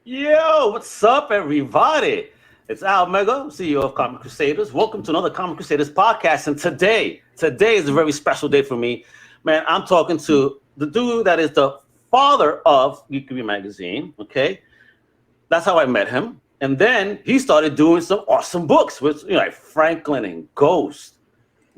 Yo, what's up, everybody? It's Al Mega, CEO of Comic Crusaders. Welcome to another Comic Crusaders podcast. And today is a very special day for me. Man, I'm talking to the dude that is the father of Geekery Magazine, okay? That's how I met him. And then he started doing some awesome books with, like Franklin and Ghost,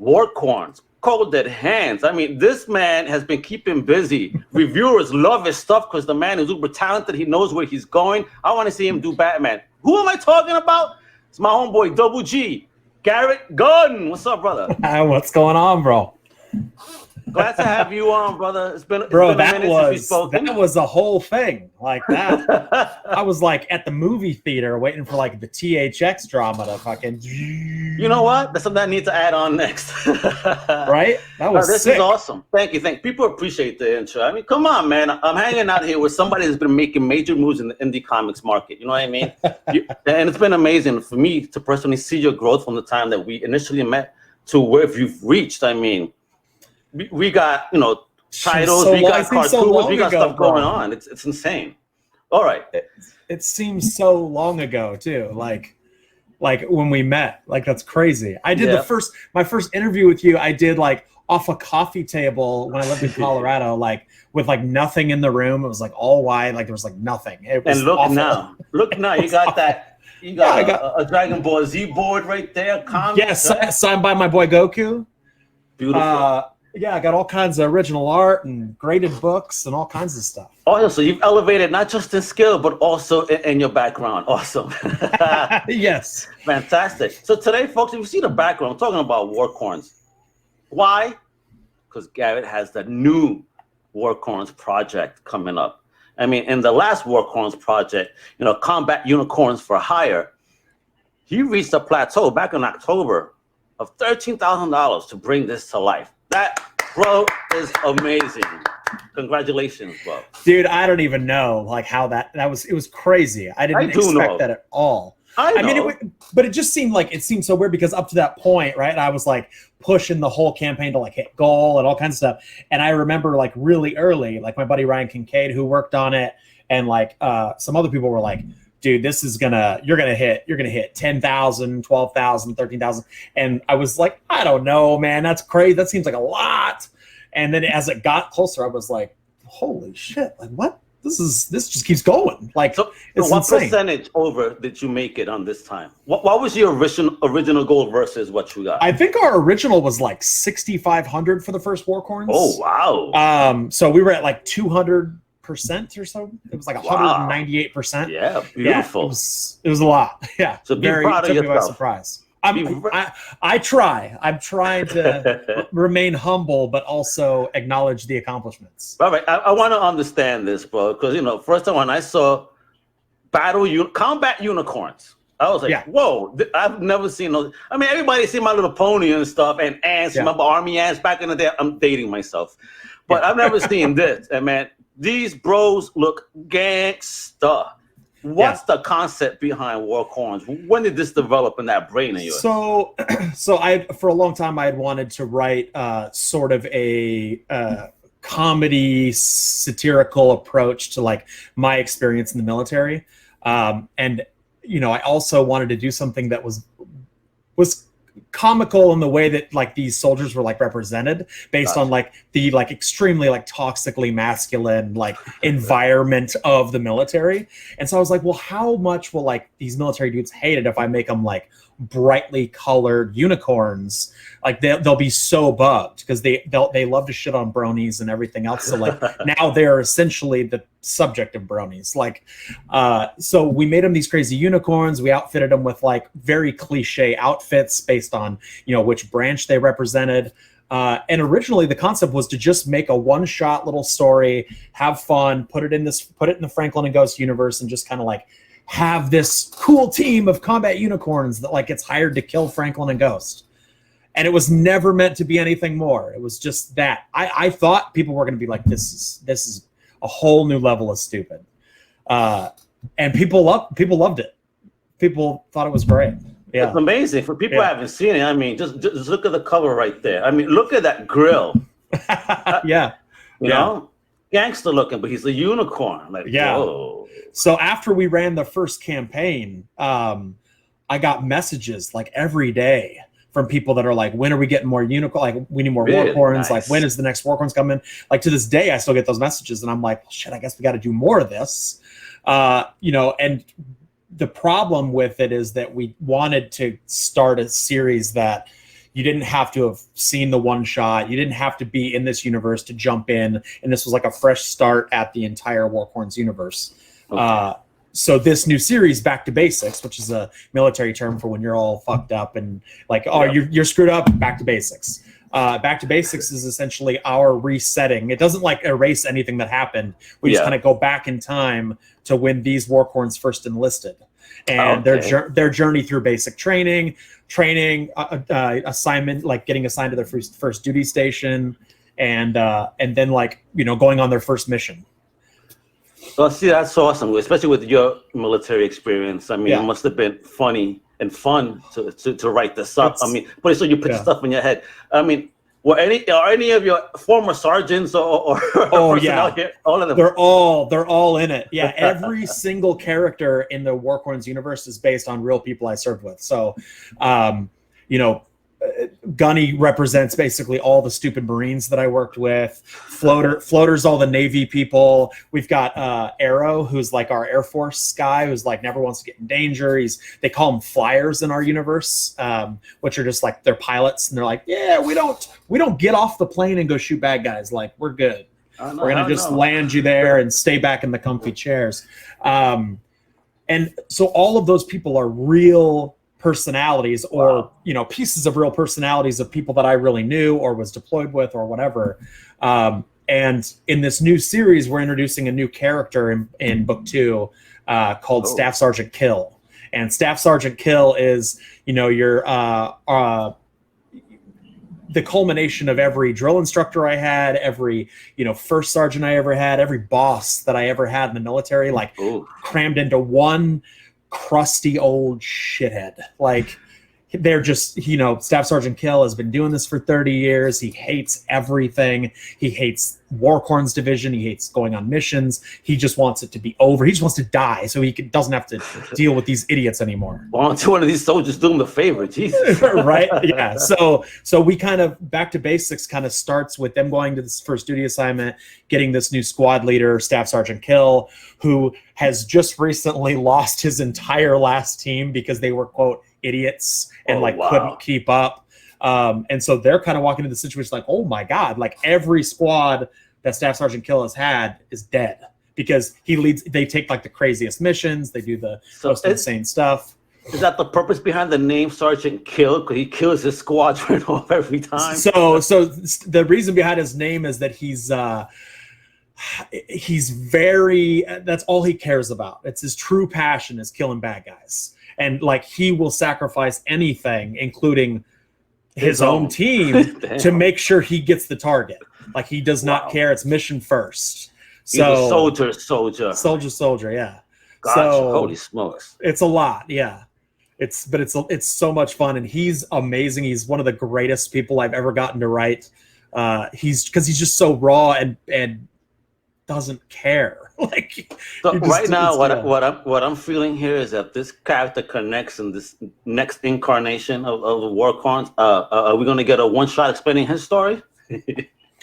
Warcorns, Cold Dead Hands. I mean, this man has been keeping busy. Reviewers love his stuff because the man is uber talented. He knows where he's going. I want to see him do Batman. Who am I talking about? It's my homeboy, Double G, Garrett Gunn. What's up, brother? What's going on, bro? Glad to have you on, brother. It's been a that minute since we've spoken. was the whole thing. Like that. I was like at the movie theater waiting for like the THX drama to fucking. You know what? That's something I need to add on next. Right? That was this sick. is awesome. Thank you. People appreciate the intro. I mean, come on, man. I'm hanging out here with somebody that's been making major moves in the indie comics market. You know what I mean? And it's been amazing for me to personally see your growth from the time that we initially met to where you've reached. I mean, we got, titles, we got cartoons, we got stuff going on. It's insane. All right. It seems so long ago too. Like when we met. Like that's crazy. I did my first interview with you. I did like off a coffee table when I lived in Colorado, like with like nothing in the room. It was like all white. Like there was like nothing. It was and look awful. now, you got that. You got a Dragon Ball Z board right there. Yes, signed by my boy Goku. Beautiful. Yeah, I got all kinds of original art and graded books and all kinds of stuff. Oh, so you've elevated not just in skill, but also in your background. Awesome. Yes. Fantastic. So today, folks, if you see the background, I'm talking about Warcorns. Why? Because Garrett has the new Warcorns project coming up. I mean, in the last Warcorns project, Combat Unicorns for Hire, he reached a plateau back in October of $13,000 to bring this to life. That, bro, is amazing. Congratulations, bro. Dude, I don't even know like how that was. It was crazy. I didn't expect that at all. I mean, but it just seemed so weird because up to that point, right, I was like pushing the whole campaign to like hit goal and all kinds of stuff. And I remember like really early, like my buddy Ryan Kincaid who worked on it, and like some other people were like, dude, you're gonna hit 10,000, 12,000, 13,000. And I was like, I don't know, man, that's crazy. That seems like a lot. And then as it got closer, I was like, holy shit, like what? This just keeps going. Like, so it's what insane. Percentage over did you make it on this time? What was your original goal versus what you got? I think our original was like 6,500 for the first Warcorns. Oh wow. So we were at like 200% or so. It was like 198%. Yeah, beautiful. Yeah, it was a lot. Yeah. So be proud of yourself. By surprise. I try. I'm trying to remain humble, but also acknowledge the accomplishments. All right, I want to understand this, bro, because first time when I saw Combat Unicorns, I was like, whoa, I've never seen those. I mean, everybody seen My Little Pony and stuff, and ants. Remember Army ants back in the day? I'm dating myself, but I've never seen this. And man, these bros look gangsta. What's the concept behind Warcorns? When did this develop in that brain of yours? So I for a long time I had wanted to write sort of a comedy satirical approach to like my experience in the military, and I also wanted to do something that was comical in the way that like these soldiers were like represented based on like the like extremely like toxically masculine like environment of the military. And so I was like, well, how much will like these military dudes hate it if I make them like brightly colored unicorns? Like they'll be so bugged because they love to shit on bronies and everything else. So like now they're essentially the subject of bronies. Like so we made them these crazy unicorns. We outfitted them with like very cliche outfits based on which branch they represented. And originally the concept was to just make a one-shot little story, have fun, put it in the Franklin and Ghost universe, and just kind of like have this cool team of combat unicorns that like gets hired to kill Franklin and Ghost. And it was never meant to be anything more. It was just that. I thought people were going to be like, this is a whole new level of stupid. And people loved it. People thought it was great. Yeah. It's amazing. For people who haven't seen it, I mean, just look at the cover right there. I mean, look at that grill. Yeah. You know? gangster looking, but he's a unicorn. Like, Yeah. whoa. So after we ran the first campaign, I got messages like every day from people that are like, when are we getting more unicorn? Like, we need more Really? Warcorns. Nice. Like, when is the next Warcorns coming? Like, to this day, I still get those messages, and I'm like, well, shit, I guess we got to do more of this. And the problem with it is that we wanted to start a series that you didn't have to have seen the one shot. You didn't have to be in this universe to jump in. And this was like a fresh start at the entire Warcorns universe. Okay. So this new series, Back to Basics, which is a military term for when you're all fucked up and like, oh, you're screwed up, back to basics. Back to Basics is essentially our resetting. It doesn't like erase anything that happened. We just kind of go back in time to when these Warcorns first enlisted. And their journey through basic training, assignment, like getting assigned to their first duty station, and then like, going on their first mission. Well, see, that's awesome, especially with your military experience. I mean, it must have been funny and fun to write this up. I mean, so you put stuff in your head. I mean, are any of your former sergeants or personnel here? All of them. They're all in it. Yeah, every single character in the Warcorns universe is based on real people I served with. So, Gunny represents basically all the stupid Marines that I worked with. Floater's all the Navy people. We've got Arrow, who's like our Air Force guy, who's like never wants to get in danger. They call them flyers in our universe, which are just like they're pilots, and they're like, yeah, we don't get off the plane and go shoot bad guys. Like, we're good. We're gonna just land you there and stay back in the comfy chairs. And so all of those people are real personalities, or pieces of real personalities of people that I really knew or was deployed with or whatever. And in this new series, we're introducing a new character in book 2 called Staff Sergeant Kill. And Staff Sergeant Kill is your the culmination of every drill instructor I had, every first sergeant I ever had, every boss that I ever had in the military, like crammed into one crusty old shithead. Like, they're just, Staff Sergeant Kill has been doing this for 30 years. He hates everything. He hates Warcorns division. He hates going on missions. He just wants it to be over. He just wants to die so he doesn't have to deal with these idiots anymore. Why don't one of these soldiers do him the favor? Jesus. Right? Yeah. So we kind of, Back to Basics kind of starts with them going to this first duty assignment, getting this new squad leader, Staff Sergeant Kill, who has just recently lost his entire last team because they were, quote, idiots and couldn't keep up. And so they're kind of walking into the situation like, oh my God, like every squad that Staff Sergeant Kill has had is dead because they take like the craziest missions. They do the most insane stuff. Is that the purpose behind the name Sergeant Kill? Because he kills his squadron off every time. So the reason behind his name is that he's very, that's all he cares about. It's his true passion is killing bad guys. And like, he will sacrifice anything, including his own team, to make sure he gets the target. Like, he does not care. It's mission first. So he's a soldier. Yeah. Gotcha. So Holy smokes. It's a lot. Yeah. It's so much fun. And he's amazing. He's one of the greatest people I've ever gotten to write. He's just so raw and doesn't care. Like, so right now, what I'm feeling here is that this character connects in this next incarnation of the Warcorns. Are we going to get a one-shot explaining his story?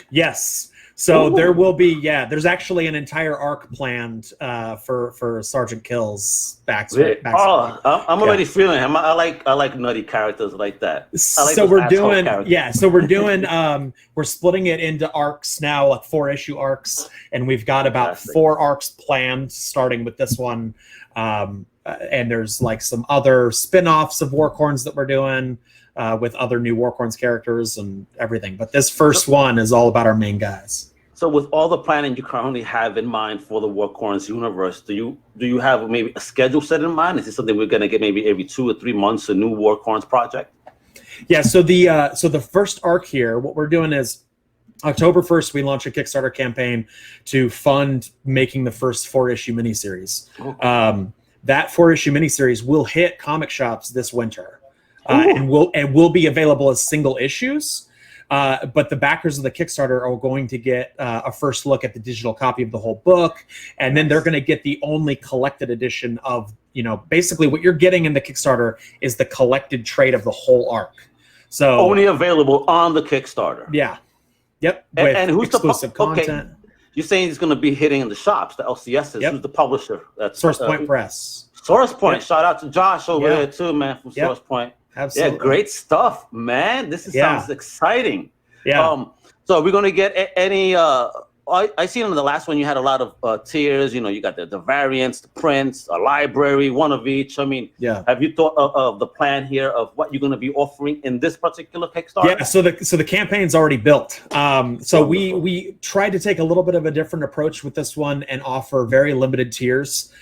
Yes. So there will be, there's actually an entire arc planned for Sergeant Kill's backstory. I'm already feeling him. I like nutty characters like that. We're splitting it into arcs now, like 4-issue arcs, and we've got about 4 arcs planned, starting with this one. And there's like some other spin-offs of Warcorns that we're doing with other new Warcorns characters and everything. But this first one is all about our main guys. So with all the planning you currently have in mind for the Warcorns universe, do you have maybe a schedule set in mind? Is this something we're going to get maybe every 2 or 3 months, a new Warcorns project? Yeah, so the first arc here, what we're doing is October 1st, we launch a Kickstarter campaign to fund making the first 4-issue miniseries. That 4-issue miniseries will hit comic shops this winter. And will be available as single issues. But the backers of the Kickstarter are going to get a first look at the digital copy of the whole book, and then they're going to get the only collected edition of, basically what you're getting in the Kickstarter is the collected trade of the whole arc. So only available on the Kickstarter. Yeah. Yep. And who's exclusive content. Okay. You're saying it's going to be hitting in the shops, the LCSs. Yep. Who's the publisher? That's Source Point Press. Source Point. Yep. Shout out to Josh over there too, man, from Source Point. Absolutely. Yeah, great stuff, man. Sounds exciting. Yeah. So we're going to get any. I seen in the last one you had a lot of tiers. You got the variants, the prints, a library, one of each. I mean, have you thought of the plan here of what you're going to be offering in this particular Kickstarter? Yeah. So the campaign's already built. So we tried to take a little bit of a different approach with this one and offer very limited tiers.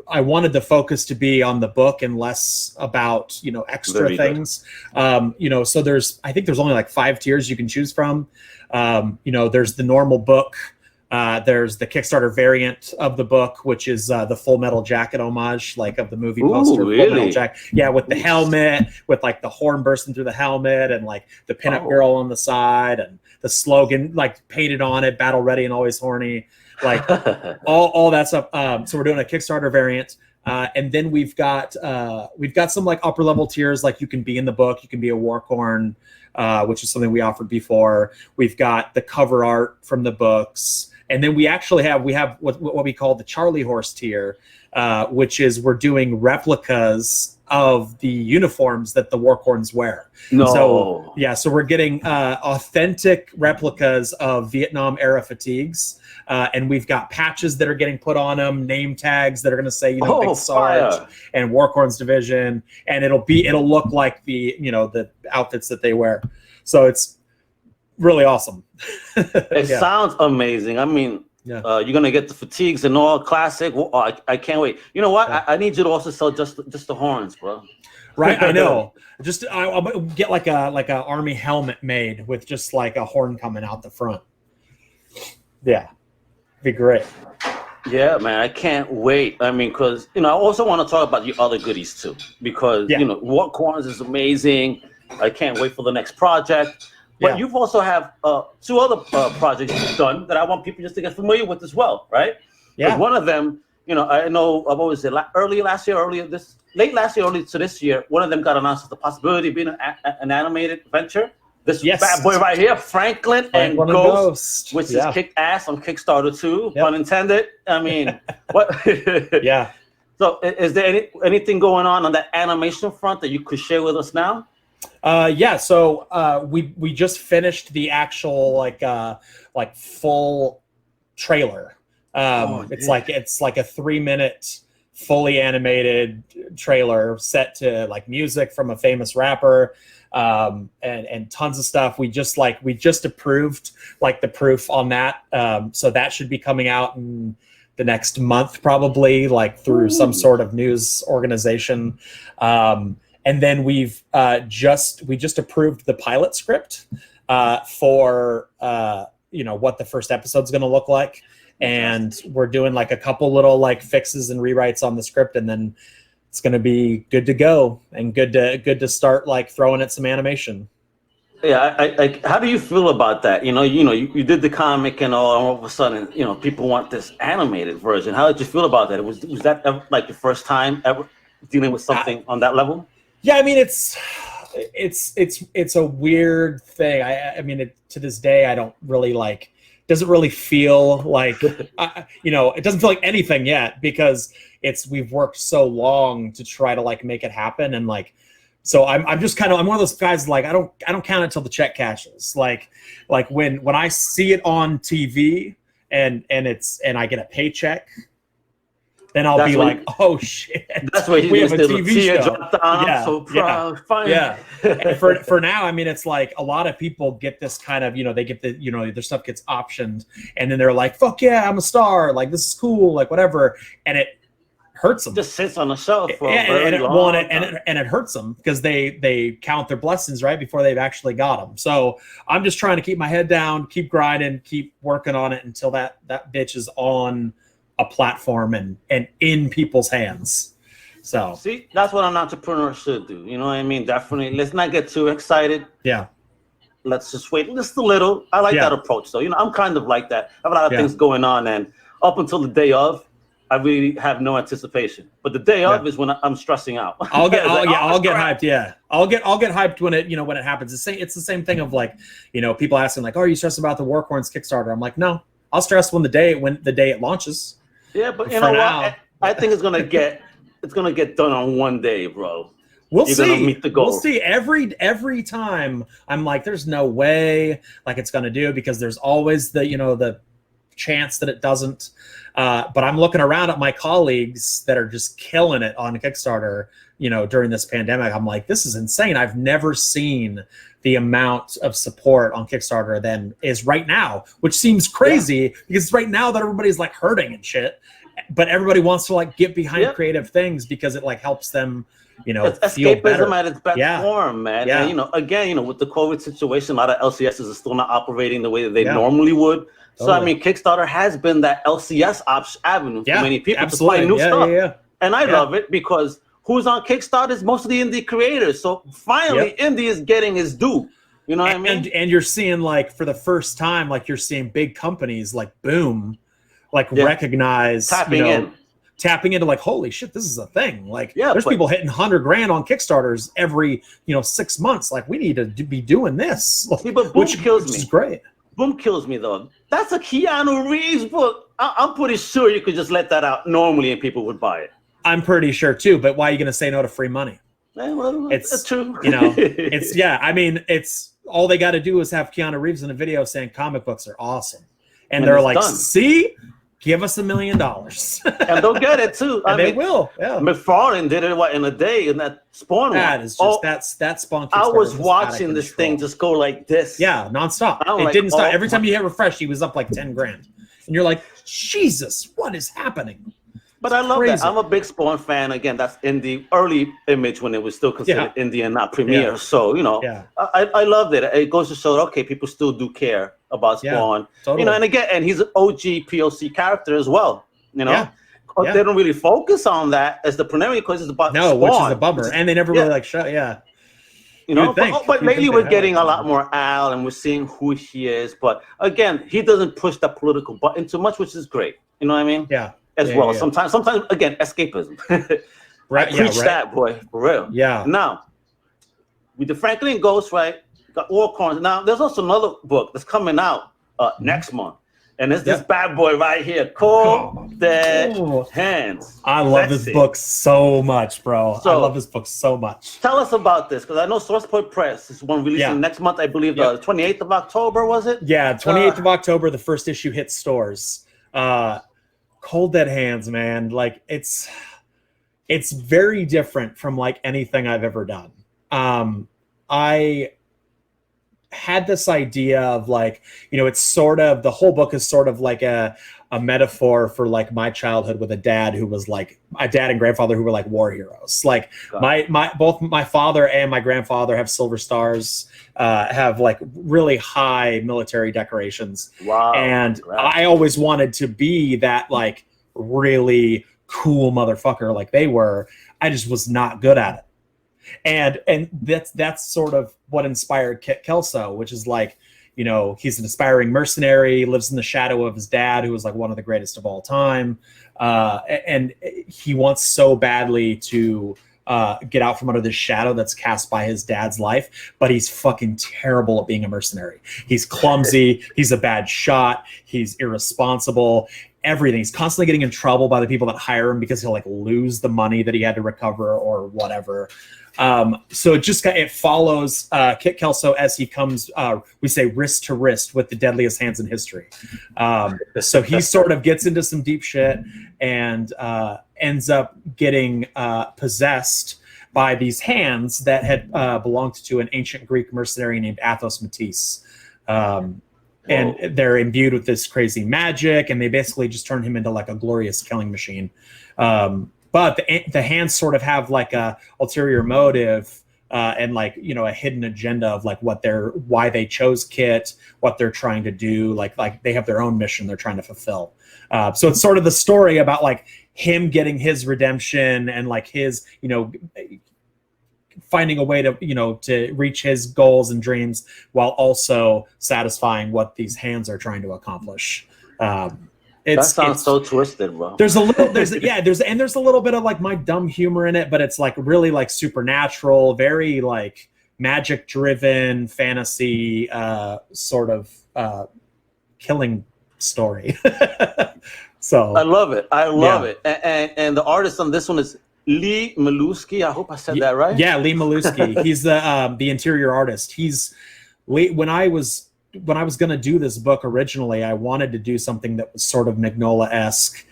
I wanted the focus to be on the book and less about, extra things. So I think there's only like 5 tiers you can choose from. There's the normal book. There's the Kickstarter variant of the book, which is the Full Metal Jacket homage, like of the movie poster. Really? Full Metal Jacket. Yeah, with the helmet, with like the horn bursting through the helmet, and like the pinup girl on the side, and the slogan like painted on it: "Battle ready and always horny." Like all that stuff. So we're doing a Kickstarter variant, and then we've got some like upper level tiers, like you can be in the book, you can be a Warcorn, which is something we offered before. We've got the cover art from the books, and then we have what we call the Charlie Horse tier, which is we're doing replicas of the uniforms that the Warcorns wear. So we're getting authentic replicas of Vietnam era fatigues. And we've got patches that are getting put on them, name tags that are going to say, Big Sarge and Warcorns Division, and it'll look like the outfits that they wear. So it's really awesome. It sounds amazing. I mean, you're going to get the fatigues and all classic. Well, I can't wait. You know what? I need you to also sell just the horns, bro. Right, I know. I'll get like a army helmet made with just like a horn coming out the front. Yeah. Be great. Yeah, man, I can't wait. I mean, because I also want to talk about your other goodies too, because Warcorns is amazing. I can't wait for the next project. But you've also have 2 other projects you've done that I want people just to get familiar with as well, right? Yeah. One of them, I know I've always said late last year, early to this year, one of them got announced as the possibility of being an animated venture. This bad boy right here, Franklin and Ghost, which is kicked ass on Kickstarter too, pun intended. I mean, what? Yeah. So is there anything going on that animation front that you could share with us now? So we just finished the actual like full trailer. It's like a 3-minute fully animated trailer set to like music from a famous rapper. And tons of stuff. We just approved like the proof on that. So that should be coming out in the next month, probably, like through some sort of news organization. And then we just approved the pilot script for what the first episode's going to look like. And we're doing like a couple little like fixes and rewrites on the script, and then it's going to be good to go and good to start like throwing at some animation. Yeah, how do you feel about that? You did the comic and all of a sudden, people want this animated version. How did you feel about that? Was that ever, like the first time ever dealing with something on that level? Yeah, I mean it's a weird thing. I mean, to this day, I don't really like. Doesn't really feel like it doesn't feel like anything yet, because we've worked so long to try to like make it happen, and like so I'm just kind of I'm one of those guys like I don't count it till the check cashes. Like when I see it on TV and I get a paycheck, then I'll be like, oh shit. That's why we have a TV show. I'm so proud. Yeah. And for now, I mean, it's like a lot of people get this kind of, they get their stuff gets optioned, and then they're like, fuck yeah, I'm a star. Like, this is cool. Like, whatever. And it hurts them. Just sits on the shelf for a very long time. And it hurts them because they count their blessings right before they've actually got them. So I'm just trying to keep my head down, keep grinding, keep working on it until that bitch is on a platform and in people's hands. So see, that's what an entrepreneur should do. You know what I mean? Definitely. Let's not get too excited. yeah. Let's just wait just a little. I like that approach, though. You know, I'm kind of like that. I have a lot of things going on, and up until the day of, I really have no anticipation. But the day of is when I'm stressing out. I'll get hyped. Yeah, I'll get hyped when it happens. It's the same thing of like, people asking like, "Oh, are you stressed about the Warcorns Kickstarter?" I'm like, no, I'll stress when the day it launches. Yeah, but you know what? I think it's gonna get done on one day, bro. We'll You're see. gonna meet the goal. We'll see. Every time I'm like, there's no way like it's gonna do, because there's always the chance that it doesn't. But I'm looking around at my colleagues that are just killing it on Kickstarter, during this pandemic. I'm like, this is insane. I've never seen the amount of support on Kickstarter than is right now, which seems crazy because it's right now that everybody's like hurting and shit. But everybody wants to like get behind creative things because it like helps them, it's feel escapism better. at its best form, man. Yeah. And again, with the COVID situation, a lot of LCSs are still not operating the way that they normally would. So I mean, Kickstarter has been that LCS avenue for many people to find new stuff. And I love it because who's on Kickstarter is most of the indie creators. So finally, indie is getting its due. You know what I mean? And you're seeing like for the first time, like you're seeing big companies like Boom, like recognize tapping into like, holy shit, this is a thing. Like there's people hitting $100,000 on Kickstarters every 6 months. Like we need to be doing this. See, but Boom kills me. Which is great. Boom kills me though. That's a Keanu Reeves book. I'm pretty sure you could just let that out normally and people would buy it. I'm pretty sure too. But why are you going to say no to free money? Well, it's true. I mean, it's all they got to do is have Keanu Reeves in a video saying comic books are awesome, and they're like, done. See, give us $1 million, and they'll get it too. I mean, they will. Yeah. McFarlane did it in a day, and that Spawn that is just that Spawn. I was watching this thing just go like this. Yeah, nonstop. It didn't stop. Every time you hit refresh, he was up like $10,000, and you're like, Jesus, what is happening? But I love that. I'm a big Spawn fan. Again, that's in the early Image when it was still considered indie and not Premiere. Yeah. So, I loved it. It goes to show, okay, people still do care about Spawn. Yeah, totally. And again, and he's an OG POC character as well. They don't really focus on that as the primary because it's about Spawn. Which is a bummer. And they never really but lately we're getting a lot more Al and we're seeing who he is. But again, he doesn't push that political button too much, which is great. You know what I mean? Yeah. Well. Sometimes again, escapism. Right. I preach that, boy, for real. Yeah. Now, with the Franklin Ghost, right? Got Warcorns. Now, there's also another book that's coming out next month, and it's this bad boy right here, Cold Dead Hands. I love this book so much, bro. I love this book so much. Tell us about this, because I know Source Point Press is one releasing next month. I believe the 28th of October, was it? Yeah, 28th of October. The first issue hits stores. Cold Dead Hands, man, like it's very different from like anything I've ever done. I had this idea of like, it's sort of, the whole book is sort of like a metaphor for like my childhood with a dad who was like, my dad and grandfather who were like war heroes. Like both my father and my grandfather have silver stars, have like really high military decorations. Wow. And I always wanted to be that like really cool motherfucker like they were. I just was not good at it. And that's sort of what inspired Kit Kelso, which is like, he's an aspiring mercenary, lives in the shadow of his dad, who was like one of the greatest of all time. And he wants so badly to get out from under the shadow that's cast by his dad's life, but he's fucking terrible at being a mercenary. He's clumsy. He's a bad shot. He's irresponsible. Everything. He's constantly getting in trouble by the people that hire him because he'll like lose the money that he had to recover or whatever. So it follows Kit Kelso as he comes, we say wrist to wrist with the deadliest hands in history. So he sort of gets into some deep shit and ends up getting possessed by these hands that had belonged to an ancient Greek mercenary named Athos Matisse. And they're imbued with this crazy magic, and they basically just turn him into like a glorious killing machine. But the hands sort of have like a ulterior motive and like, a hidden agenda of like why they chose Kit, what they're trying to do. Like they have their own mission they're trying to fulfill. So it's sort of the story about like him getting his redemption and like his, you know, finding a way to, you know, to reach his goals and dreams while also satisfying what these hands are trying to accomplish. That sounds so twisted, bro. There's a little bit of like my dumb humor in it, but it's like really like supernatural, very like magic driven fantasy sort of killing story. So I love it. I love it. And the artist on this one is Lee Malusky. I hope I said that right. Yeah, Lee Malusky. He's the interior artist. When I was going to do this book originally, I wanted to do something that was sort of Mignola-esque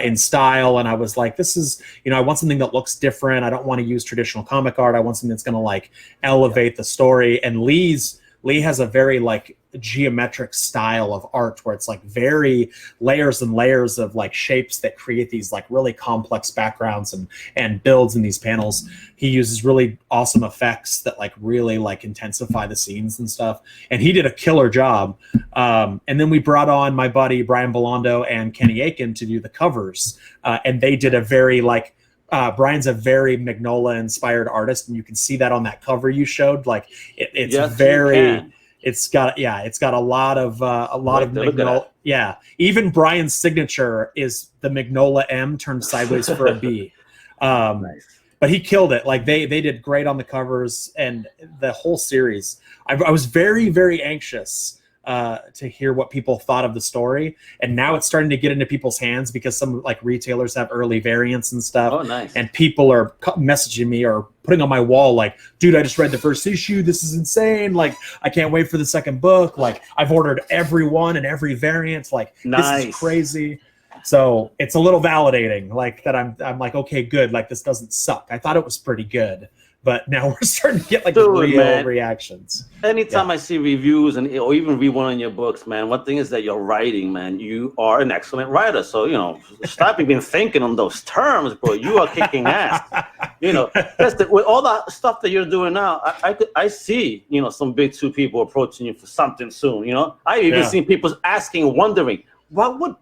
in style, and I was like, this is, you know, I want something that looks different. I don't want to use traditional comic art. I want something that's going to like elevate the story. And Lee has a very like geometric style of art where it's like very layers and layers of like shapes that create these like really complex backgrounds and builds in these panels. He uses really awesome effects that like really like intensify the scenes and stuff, and he did a killer job. And then we brought on my buddy Brian Belando and Kenny Aiken to do the covers, and they did a very like Brian's a very Mignola inspired artist, and you can see that on that cover you showed. Like it's very, it's got a lot of Mignola. Yeah, even Brian's signature is the Mignola M turned sideways for a B. Nice. But he killed it. Like they did great on the covers and the whole series. I was very, very anxious to hear what people thought of the story, and now it's starting to get into people's hands because some like retailers have early variants and stuff. Oh, nice. And people are messaging me or putting on my wall like, dude, I just read the first issue, this is insane, like I can't wait for the second book, like I've ordered every one and every variant, like This is crazy. So it's a little validating, like that I'm like, okay, good, like this doesn't suck. I thought it was pretty good, but now we're starting to get like real reactions. Anytime I see reviews or even read one of your books, man, one thing is that you're writing, man. You are an excellent writer. So, you know, stop even thinking on those terms, bro. You are kicking ass. You know, with all the stuff that you're doing now, I see, you know, some big two people approaching you for something soon. You know, I've even seen people asking, wondering, what would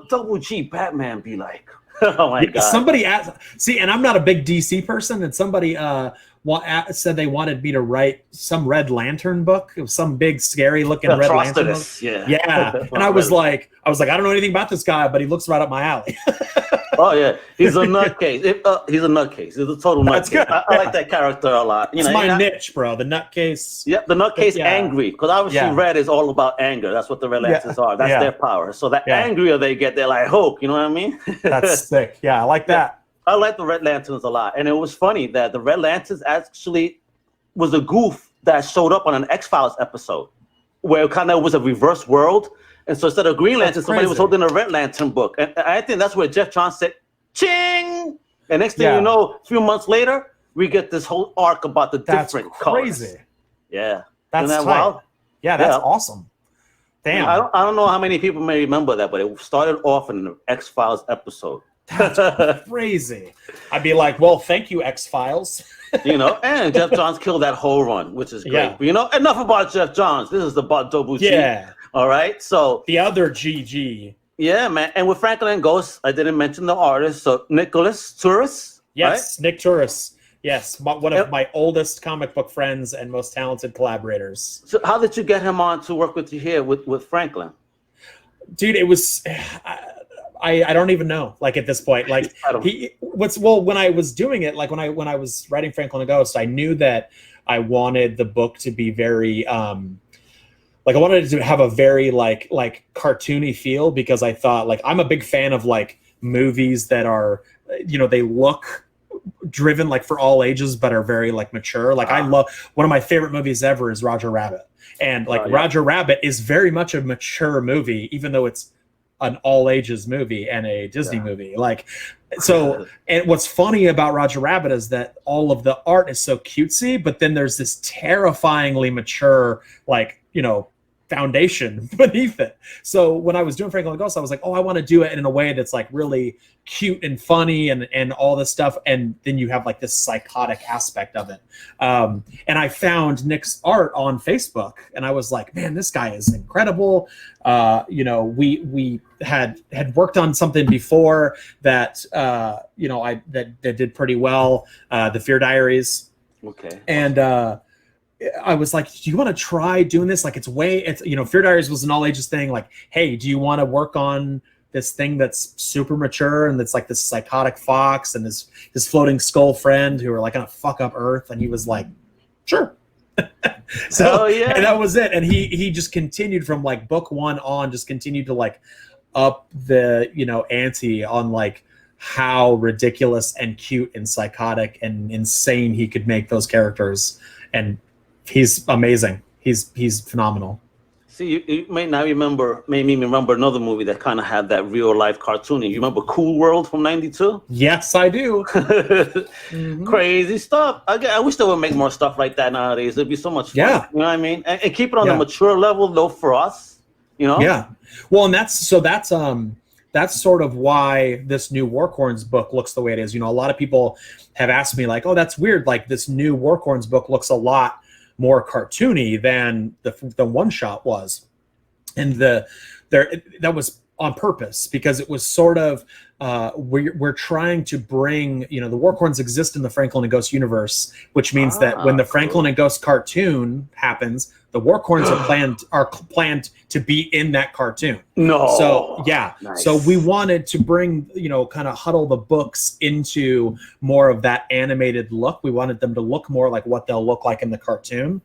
Double G Batman be like? Oh my God! Somebody asked. See, and I'm not a big DC person, and somebody said they wanted me to write some Red Lantern book. It was some big, scary-looking Red Lantern book. Yeah. And I was like, I don't know anything about this guy, but he looks right up my alley. Oh yeah, he's a nutcase. He's a nutcase. He's a total nutcase. That's good. I like that character a lot. It's my niche, bro. The nutcase. Yep, the nutcase angry. Because obviously Red is all about anger. That's what the Red Lanterns are. That's their power. So the angrier they get, they're like Hulk. You know what I mean? That's sick. Yeah, I like that. I like the Red Lanterns a lot. And it was funny that the Red Lanterns actually was a goof that showed up on an X-Files episode where it kind of was a reverse world. And so instead of Green Lantern, somebody was holding a Red Lantern book. And I think that's where Jeff Johns said, ching! And next thing you know, a few months later, we get this whole arc about the different colors. That's crazy. Yeah. That's Isn't that wild? Yeah, that's awesome. Damn. I don't know how many people may remember that, but it started off in an X-Files episode. That's crazy. I'd be like, well, thank you, X-Files. You know, and Jeff Johns killed that whole run, which is great. Yeah. But, you know, enough about Jeff Johns. This is about Double G. Yeah. All right. So the other GG. Yeah, man. And with Franklin and Ghost, I didn't mention the artist. So Nicholas Turris. Yes, right? Nick Turris. Yes, one of my oldest comic book friends and most talented collaborators. So how did you get him on to work with you here with Franklin? Dude, it was... I don't even know. Like at this point, like when I was doing it, like when I was writing Franklin and Ghost, I knew that I wanted the book to be very, like I wanted it to have a very like cartoony feel, because I thought like I'm a big fan of like movies that are, you know, they look driven like for all ages but are very like mature. Like I love, one of my favorite movies ever is Roger Rabbit, and like Roger Rabbit is very much a mature movie, even though it's an all ages movie and a Disney movie. Like, so, and what's funny about Roger Rabbit is that all of the art is so cutesy, but then there's this terrifyingly mature, like, you know, foundation beneath it. So when I was doing Franklin Ghost, I was like, oh, I want to do it in a way that's like really cute and funny and all this stuff. And then you have like this psychotic aspect of it. And I found Nick's art on Facebook, and I was like, man, this guy is incredible. We had worked on something before that, that did pretty well, the Fear Diaries. Okay. And I was like, do you want to try doing this? Like, Fear Diaries was an all ages thing. Like, hey, do you want to work on this thing that's super mature and that's like this psychotic fox and his floating skull friend who are like gonna fuck up Earth? And he was like, sure. So yeah. And that was it. And he just continued from like book 1 on, just continued to like up the ante on like how ridiculous and cute and psychotic and insane he could make those characters. And he's amazing. He's phenomenal. See, you may not remember, made me remember another movie that kind of had that real life cartooning. You remember Cool World from '92? Yes, I do. Mm-hmm. Crazy stuff. I wish they would make more stuff like that nowadays. It'd be so much fun. Yeah. You know what I mean? And keep it on the mature level though for us. Yeah. Well, and that's sort of why this new Warcorns book looks the way it is. A lot of people have asked me like, oh, that's weird. Like this new Warcorns book looks a lot more cartoony than the one shot was, and that was on purpose because it was sort of we're trying to bring the Warcorns exist in the Franklin and Ghost universe, which means that when the Franklin and Ghost cartoon happens, the Warcorns are planned to be in that cartoon. No. So yeah. Nice. So we wanted to bring kind of huddle the books into more of that animated look. We wanted them to look more like what they'll look like in the cartoon.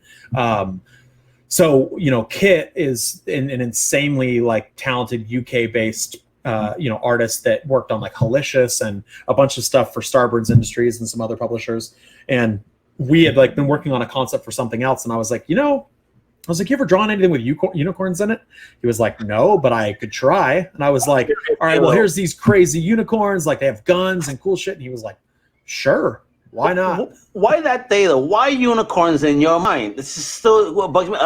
So Kit is an insanely like talented UK based artist that worked on like Halicious and a bunch of stuff for Starburns Industries and some other publishers. And we had like been working on a concept for something else. And I was like, you ever drawn anything with unicorns in it? He was like, no, but I could try. And I was like, all right, well, here's these crazy unicorns. Like they have guns and cool shit. And he was like, sure. Why not? Why that data? Why unicorns in your mind? This is still what bugs me.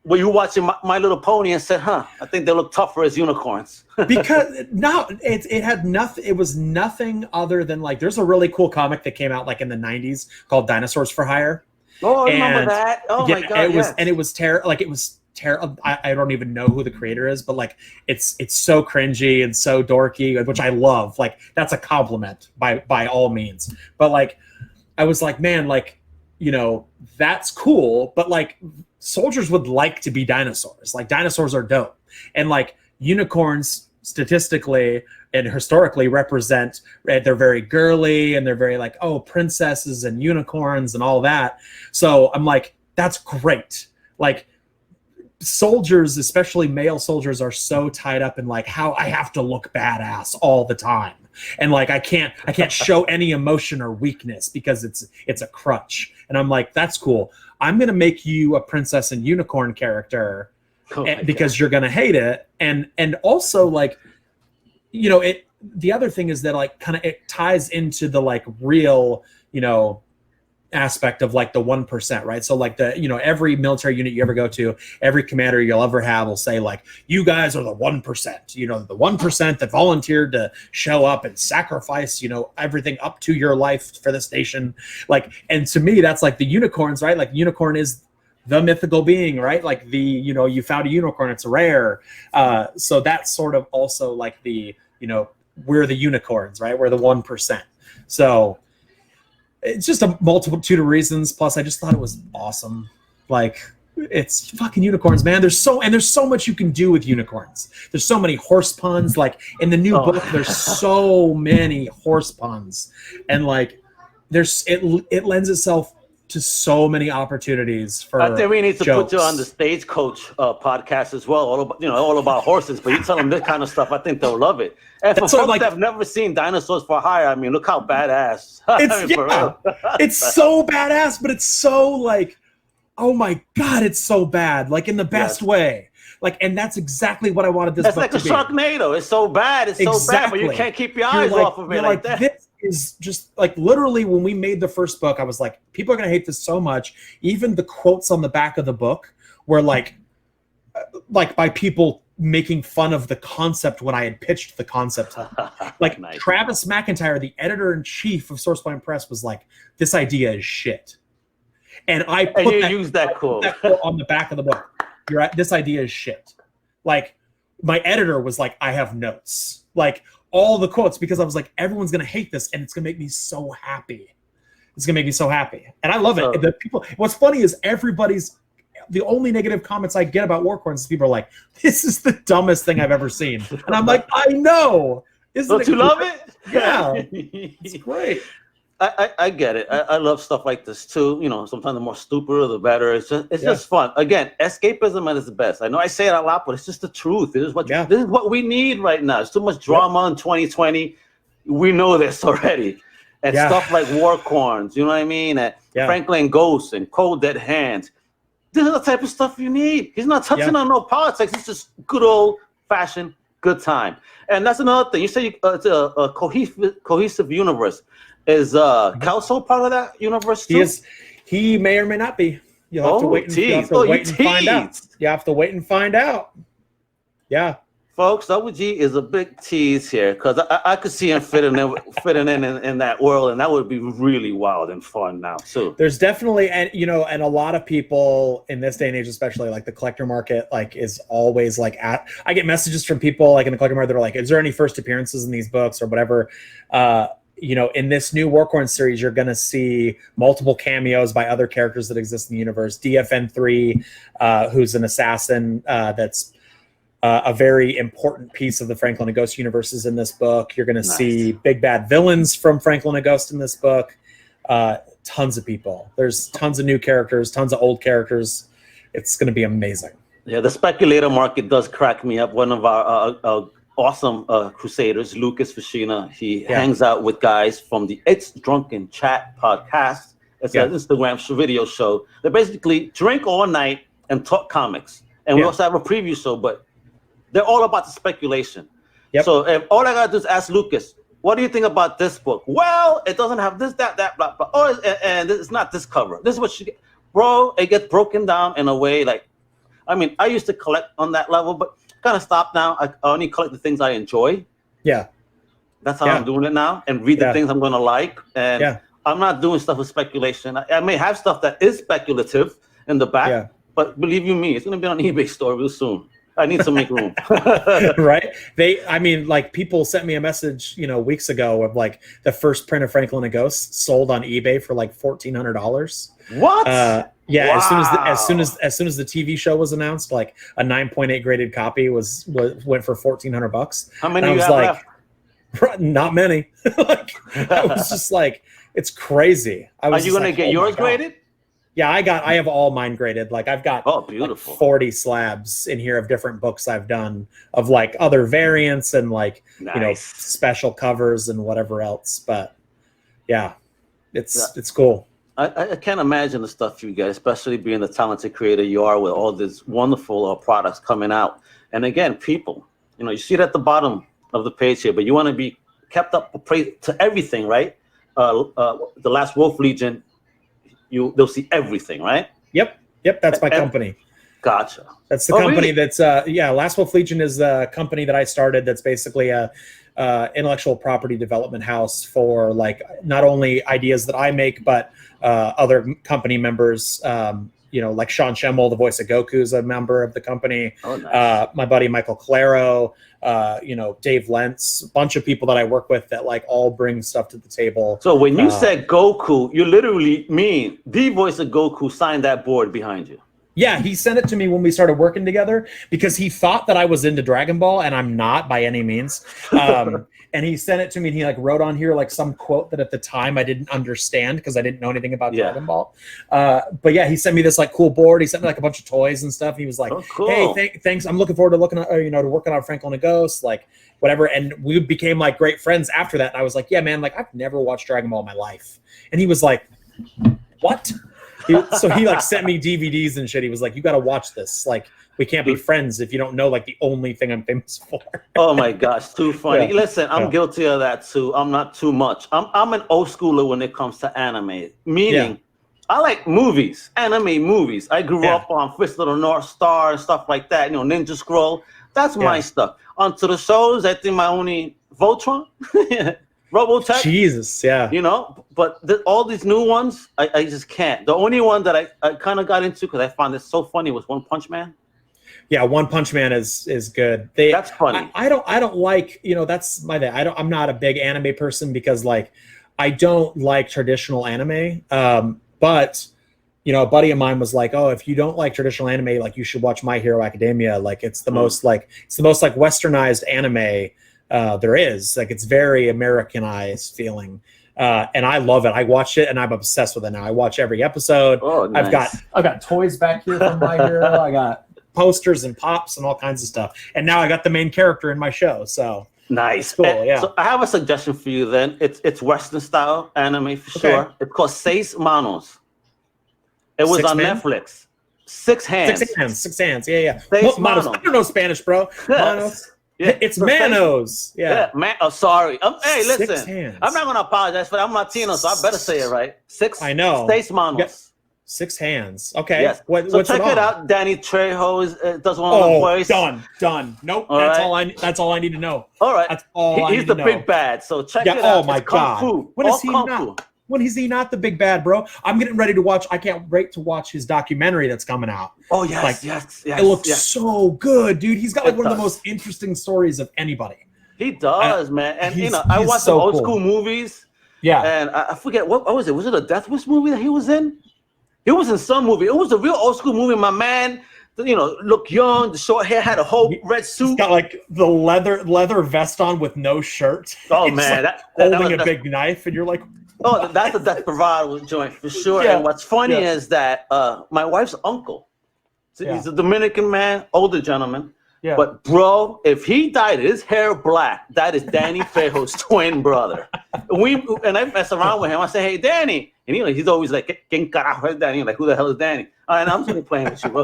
Were you watching My Little Pony and said, I think they look tougher as unicorns? Because it had nothing. It was nothing other than like, there's a really cool comic that came out like in the 90s called Dinosaurs for Hire. Oh, I remember that. Oh my God. It was terrible. Like it was terrible. I don't even know who the creator is, but like it's so cringy and so dorky, which I love. Like that's a compliment by all means. But like I was like, man, like, that's cool, but like soldiers would like to be dinosaurs. Like dinosaurs are dope. And like unicorns statistically and historically represent, right, they're very girly and they're very like, oh, princesses and unicorns and all that. So I'm like, that's great. Like soldiers, especially male soldiers, are so tied up in like how I have to look badass all the time. And like I can't show any emotion or weakness because it's a crutch. And I'm like, that's cool. I'm gonna make you a princess and unicorn character because you're gonna hate it. And also like, the other thing is that like kind of it ties into the like real, aspect of like the 1%, right? So like every military unit you ever go to, every commander you'll ever have will say like, you guys are the 1%, the 1% that volunteered to show up and sacrifice, everything up to your life for this nation. Like, and to me, that's like the unicorns, right? Like unicorn is the mythical being, right? Like you found a unicorn, it's rare. So that's sort of also like the, we're the unicorns, right? We're the 1%. So it's just a multitude of reasons. Plus, I just thought it was awesome. Like, it's fucking unicorns, man. There's so much you can do with unicorns. There's so many horse puns. Like in the new book, there's so many horse puns, and like, it lends itself to so many opportunities for. I think we need to jokes. Put you on the Stagecoach podcast as well, all about horses. But you tell them this kind of stuff, I think they'll love it. And for folks that have never seen Dinosaurs for Hire, I mean, look how badass. It's so badass, but it's so like, oh my God, it's so bad, like in the best way. Like, and that's exactly what I wanted this book to be. That's like a Sharknado. It's so bad. It's so bad, but you can't keep your eyes off of it like that. This is just like literally when we made the first book, I was like, people are going to hate this so much. Even the quotes on the back of the book were like, like by people making fun of the concept when I had pitched the concept. Like Nice. Travis McIntyre, the editor-in-chief of Sourcepoint Press, was like, "This idea is shit," and I put use that quote on the back of the book. This idea is shit. Like my editor was like, "I have notes, like all the quotes," because I was like, "Everyone's gonna hate this, and it's gonna make me so happy. It's gonna make me so happy," and I love it. The people. What's funny is the only negative comments I get about Warcorns is people are like, "This is the dumbest thing I've ever seen," and I'm like, "I know." Don't you love it? Yeah, it's great. I get it. I love stuff like this too. You know, sometimes the more stupider, the better. It's just fun. Again, escapism at its best. I know I say it a lot, but it's just the truth. This is what we need right now. It's too much drama in 2020. We know this already. And stuff like Warcorns, you know what I mean? And Franklin Ghost and Cold Dead Hands. This is the type of stuff you need. He's not touching on no politics. It's just good old-fashioned good time. And that's another thing. You say it's a cohesive universe. Is Kelso part of that universe too? He may or may not be. You'll have to wait and find out. You have to wait and find out. Yeah. Folks, WG is a big tease here because I could see him fitting in that world, and that would be really wild and fun now too. There's definitely, and a lot of people in this day and age, especially like the collector market, like is always like I get messages from people like in the collector market that are like, "Is there any first appearances in these books or whatever?" In this new Warcorn series, you're going to see multiple cameos by other characters that exist in the universe. DFN3, who's an assassin that's a very important piece of the Franklin and Ghost universe, is in this book. You're going to see big bad villains from Franklin and Ghost in this book. Tons of people. There's tons of new characters, tons of old characters. It's going to be amazing. Yeah, the speculator market does crack me up. One of our awesome Crusaders, Lucas Fashina, he hangs out with guys from the It's Drunken Chat podcast. It's an Instagram video show. They basically drink all night and talk comics. And we also have a preview show, but they're all about the speculation. So if all I gotta do is ask Lucas, "What do you think about this book?" "Well, it doesn't have this, that, blah, blah. Oh, and it's not this cover. This is what you get." Bro, it gets broken down in a way like, I mean, I used to collect on that level, but kind of stopped now. I only collect the things I enjoy. Yeah. That's how I'm doing it now, and read the things I'm gonna like. And I'm not doing stuff with speculation. I may have stuff that is speculative in the back, but believe you me, it's gonna be on eBay store real soon. I need to make room. Right? People sent me a message, weeks ago of like the first print of Franklin and Ghost sold on eBay for like $1,400. What? Wow. As soon as the TV show was announced, like a 9.8 graded copy went for $1,400. How many you have left? Not many. I was just like, it's crazy. Are you gonna get yours graded? Yeah, I have all mine graded. Like I've got beautiful. Like 40 slabs in here of different books I've done of like other variants and like special covers and whatever else. But yeah, it's cool. I can't imagine the stuff you get, especially being the talented creator you are with all these wonderful products coming out. And again, people, you see it at the bottom of the page here, but you want to be kept up to everything, right? The Last Wolf Legion. They'll see everything, right? Yep. That's my company. Gotcha. That's the company. Really? That's Last Wolf Legion is the company that I started. That's basically a intellectual property development house for like not only ideas that I make, but other company members. Like Sean Schemmel, the voice of Goku, is a member of the company. Oh, nice. My buddy Michael Claro, Dave Lentz, a bunch of people that I work with that like all bring stuff to the table. So when you said Goku, you literally mean the voice of Goku signed that board behind you. Yeah, he sent it to me when we started working together because he thought that I was into Dragon Ball, and I'm not by any means. And he sent it to me, and he like wrote on here like some quote that at the time I didn't understand because I didn't know anything about Dragon Ball. But yeah, he sent me this like cool board. He sent me like a bunch of toys and stuff. He was like, cool. "Hey, thanks. I'm looking forward to to working on Franklin and Ghost, like whatever." And we became like great friends after that. And I was like, "Yeah, man, like I've never watched Dragon Ball in my life." And he was like, "What?" So he like sent me DVDs and shit. He was like, "You got to watch this. Like, we can't be friends if you don't know like the only thing I'm famous for." Oh my gosh, too funny. Listen, I'm guilty of that too. I'm not too much. I'm an old schooler when it comes to anime. Meaning, I like movies, anime movies. I grew Yeah. up on Fist of the North Star and stuff like that. You know, Ninja Scroll. That's my stuff. Onto the shows, I think my only Voltron, Robotech. Jesus, yeah. You know, but all these new ones, I just can't. The only one that I kind of got into because I found it so funny was One Punch Man. Yeah, One Punch Man is good. That's funny. I don't like, you know, that's my thing. I'm not a big anime person because like I don't like traditional anime. But you know, a buddy of mine was like, "Oh, if you don't like traditional anime, like you should watch My Hero Academia. Like it's the most like westernized anime there is. Like it's very Americanized feeling." And I love it. I watched it and I'm obsessed with it now. I watch every episode. Oh, nice. I've got toys back here from My Hero. I got posters and pops and all kinds of stuff. And now I got the main character in my show. So nice. Cool, yeah. So I have a suggestion for you then. It's Western style anime for sure. It's called Seis Manos. It was on Netflix. Six Hands. Six hands. Yeah. Seis Manos. Manos. I don't know Spanish, bro. Manos. Yeah, it's Manos. Yeah. Oh, sorry. Hey, listen. 6 hands. I'm not going to apologize for that. I'm Latino, so I better say it right. I know. Seis Manos. 6 hands. Okay. Yes. What's check it out. Danny Trejo does one of the voice. Done. Nope. All That's all I need to know. All right. That's all I need He's to the know. big bad. So check it out. Oh my God. Fu. When is he not the big bad, bro? I'm getting ready to watch. I can't wait to watch his documentary that's coming out. Oh yes, like, yes. It looks so good, dude. He's got like one of the most interesting stories of anybody. He does, man. And you know, I watched so some old school movies. Yeah. And I forget what was it? Was it a Death Wish movie that he was in? He was in some movie. It was a real old school movie. My man, you know, looked young. The short hair, had a whole red suit. He's got like the leather vest on with no shirt. Oh He's man, like holding a big knife, and you're like, oh, that's a Desperado joint for sure. Yeah. And what's funny is that my wife's uncle, he's a Dominican man, older gentleman. Yeah. But bro, if he dyed his hair black, that is Danny Trejo's twin brother. And I mess around with him. I say, hey, Danny. And he's always like, ¿Quién carajo es Danny? Like, who the hell is Danny? And I'm just playing with you, bro.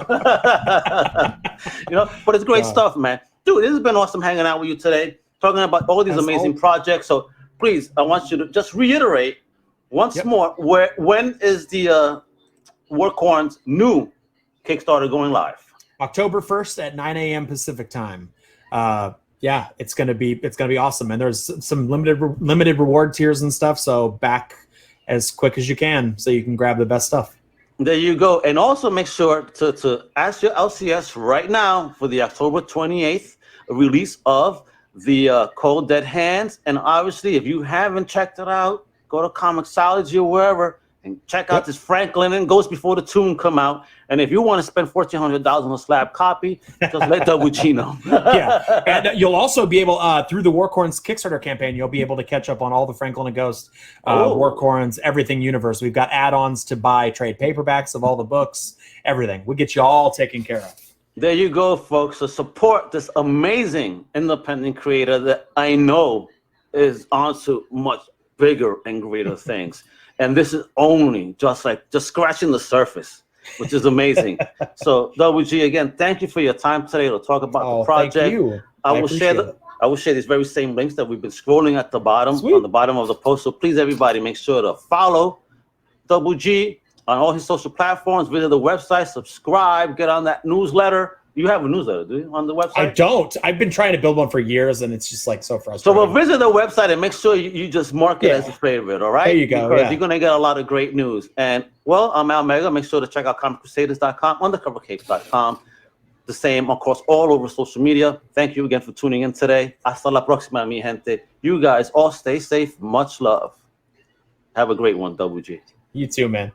You know, but it's great stuff, man. Dude, this has been awesome hanging out with you today, talking about all these amazing projects. So please, I want you to just reiterate once more, when is the Warcorns new Kickstarter going live? October 1st at 9 a.m. Pacific time. Yeah, it's gonna be awesome. And there's some limited reward tiers and stuff. So back as quick as you can so you can grab the best stuff. There you go. And also make sure to ask your LCS right now for the October 28th release of the Cold Dead Hands. And obviously, if you haven't checked it out, go to Comixology or wherever and check out this Franklin and Ghost Before the Tomb come out. And if you want to spend $1,400 on a slab copy, just let WG know. Yeah, and you'll also be able, through the Warcorns Kickstarter campaign, you'll be able to catch up on all the Franklin and Ghost, Warcorns, everything universe. We've got add-ons to buy trade paperbacks of all the books, everything. We get you all taken care of. There you go, folks. So support this amazing independent creator that I know is onto much bigger and greater things. And this is only just scratching the surface, which is amazing. So WG, again, thank you for your time today to talk about the project. Thank you. I will share these very same links that we've been scrolling at the bottom, on the bottom of the post. So please, everybody, make sure to follow WG on all his social platforms, visit the website, subscribe, get on that newsletter. You have a newsletter, do you, on the website? I don't. I've been trying to build one for years, and it's just like so frustrating. So visit the website and make sure you just mark it as a favorite, all right? There you go. Because you're going to get a lot of great news. And, well, I'm Al Mega. Make sure to check out ComicCrusaders.com, undercovercapes.com. The same, of course, all over social media. Thank you again for tuning in today. Hasta la próxima, mi gente. You guys all stay safe. Much love. Have a great one, WG. You too, man.